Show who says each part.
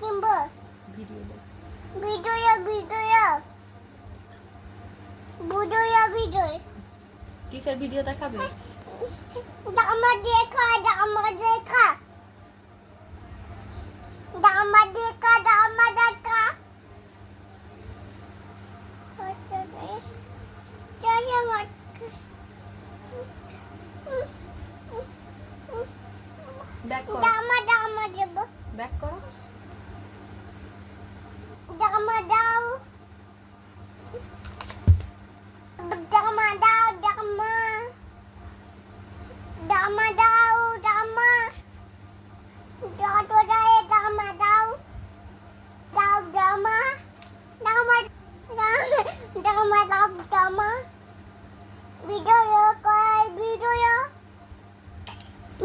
Speaker 1: কিনবো
Speaker 2: ভিডিও দেখ।
Speaker 1: Video video video video
Speaker 2: কিসের ভিডিও দেখাবে?
Speaker 1: জামা দেখা জামা দেখা জামা দেখা জামা দেখা
Speaker 2: ব্যাক করো,
Speaker 1: জামা জামা দেব
Speaker 2: ব্যাক করো।
Speaker 1: জামা দাও জামা দাও জামা জামা দাও